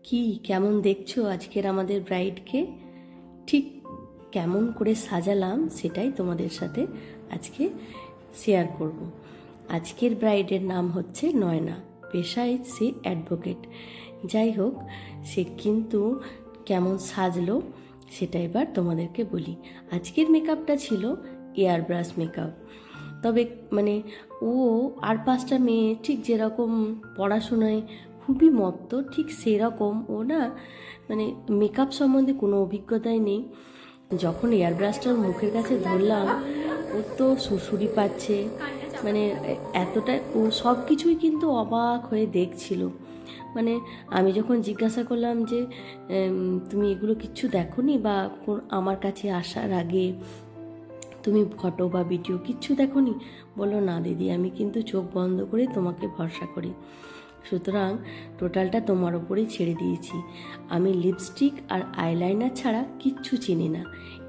কি কেমন দেখছো আজকের আমাদের ব্রাইডকে? ঠিক কেমন করে সাজালাম সেটাই তোমাদের সাথে আজকে শেয়ার করব। আজকের ব্রাইডের নাম হচ্ছে নয়না, পেশায় সে অ্যাডভোকেট। যাই হোক, সে কিন্তু কেমন সাজলো সেটা এবার তোমাদেরকে বলি। আজকের মেকআপটা ছিল এয়ার ব্রাশ মেকআপ। তবে মানে ও আর 5টা মেয়ে ঠিক যেরকম পড়াশোনায় খুবই মত্ত, ঠিক সেরকম ও না, মানে মেকআপ সম্বন্ধে কোনো অভিজ্ঞতাই নেই। যখন এয়ার ব্রাশটা মুখের কাছে ধরলাম, ও তো সুরসুরি পাচ্ছে, মানে এতটা ও সব কিছুই কিন্তু অবাক হয়ে দেখছিল। মানে আমি যখন জিজ্ঞাসা করলাম যে তুমি এগুলো কিচ্ছু দেখোনি, বা আমার কাছে আসার আগে তুমি ফটো বা ভিডিও কিচ্ছু দেখোনি? বললো, না দিদি, আমি কিন্তু চোখ বন্ধ করে তোমাকে ভরসা করি, সুতরাং টোটালটা তোমার ওপরেই ছেড়ে দিয়েছি। আমি লিপস্টিক আর আইলাইনার ছাড়া কিচ্ছু চিনি না,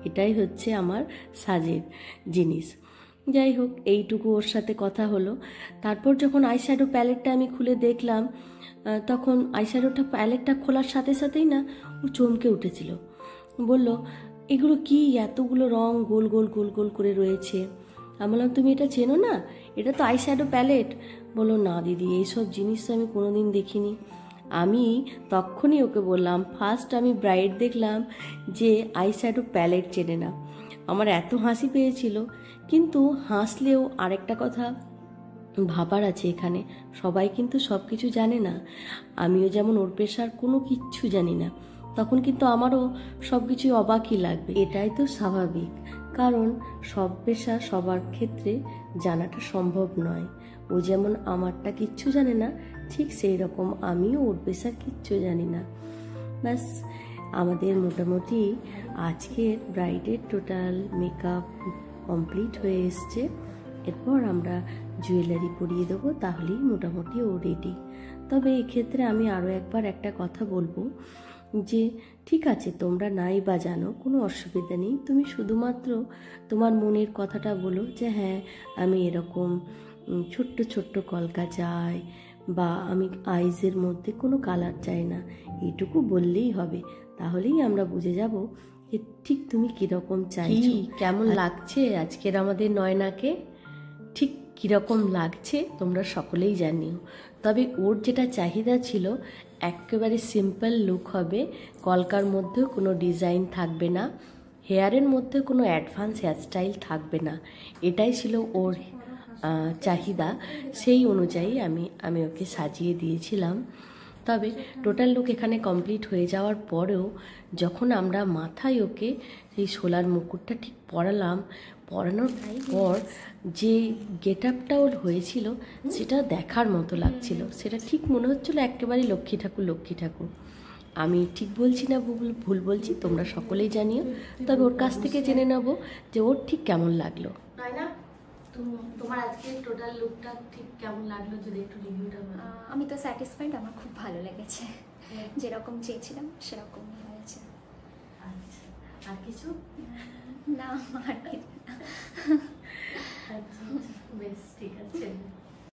এটাই হচ্ছে আমার সাজের জিনিস। যাই হোক, এইটুকু ওর সাথে কথা হলো। তারপর যখন আইশ্যাডো প্যালেটটা আমি খুলে দেখলাম, তখন আইশ্যাডোটা প্যালেটটা খোলার সাথে সাথেই না ও চমকে উঠেছিল। বলল, এগুলো কি এতগুলো রং গোল গোল গোল গোল করে রয়েছে? আমি বললাম, তুমি এটা চেনো না? এটা তো আইশ্যাডো প্যালেট। বললো, না দিদি, এইসব জিনিস তো আমি কোনোদিন দেখিনি। আমি তখনই ওকে বললাম, ফার্স্ট আমি ব্রাইড দেখলাম যে আইশ্যাডো প্যালেট চেনে না। আমার এত হাসি পেয়েছিল। কিন্তু হাসলেও আরেকটা কথা ভাবার আছে এখানে, সবাই কিন্তু সব কিছু জানে না। আমিও যেমন ওর পেশার কোনো কিচ্ছু জানি না, তখন কিন্তু আমারও সব কিছুই অবাকই লাগবে। এটাই তো স্বাভাবিক, কারণ সব পেশা সবার ক্ষেত্রে জানাটা সম্ভব নয়। ও যেমন আমারটা কিচ্ছু জানে না, ঠিক সেই রকম আমিও ওর পেশার কিচ্ছু জানি না। ব্যাস, আমাদের মোটামুটি আজকের ব্রাইডের টোটাল মেকআপ কমপ্লিট হয়ে এসছে। এরপর আমরা জুয়েলারি পরিয়ে দেবো, তাহলেই মোটামুটি ও রেডি। তবে এক্ষেত্রে আমি আরও একবার একটা কথা বলবো যে ঠিক আছে, তোমরা নাই বা জানো, কোনো অসুবিধা নেই। তুমি শুধুমাত্র তোমার মনের কথাটা বলো যে হ্যাঁ, আমি এরকম ছোট্ট ছোট্ট কলকা চাই, বা আমি আইজের মধ্যে কোনো কালার চাই না, এইটুকু বললেই হবে। তাহলেই আমরা বুঝে যাব যে ঠিক তুমি কীরকম চাইছো। কেমন লাগছে আজকের আমাদের নয়নাকে? ঠিক কীরকম লাগছে তোমরা সকলেই জানিও। তবে ওর যেটা চাহিদা ছিল, একেবারে সিম্পল লুক হবে, কলকার মধ্যেও কোনো ডিজাইন থাকবে না, হেয়ারের মধ্যে কোনো অ্যাডভান্স হেয়ারস্টাইল থাকবে না, এটাই ছিল ওর চাহিদা। সেই অনুযায়ী আমি ওকে সাজিয়ে দিয়েছিলাম। তবে টোটাল লুক এখানে কমপ্লিট হয়ে যাওয়ার পরেও যখন আমরা মাথায় ওকে সেই সোলার মুকুটটা ঠিক পরানোর পর যে গেট আপটা ওর হয়েছিল, সেটা দেখার মতো লাগছিল। সেটা ঠিক মনে হচ্ছিলো একেবারে লক্ষ্মী ঠাকুর। আমি ঠিক বলছি না ভুল বলছি, তোমরা সকলেই জানিও। তবে ওর কাছ থেকে জেনে নেব যে ওর ঠিক কেমন লাগলো। তাই না? তোমার আজকে টোটাল লুকটা ঠিক কেমন লাগলো, যদি একটু রিভিউটা বলো। আমি তো স্যাটিসফাইড, আমার খুব ভালো লেগেছে, যেরকম চেয়েছিলাম সেরকমই হয়েছে। আচ্ছা, আর কিছু না, আর কিছু না। আচ্ছা, বেশ, ঠিক আছে।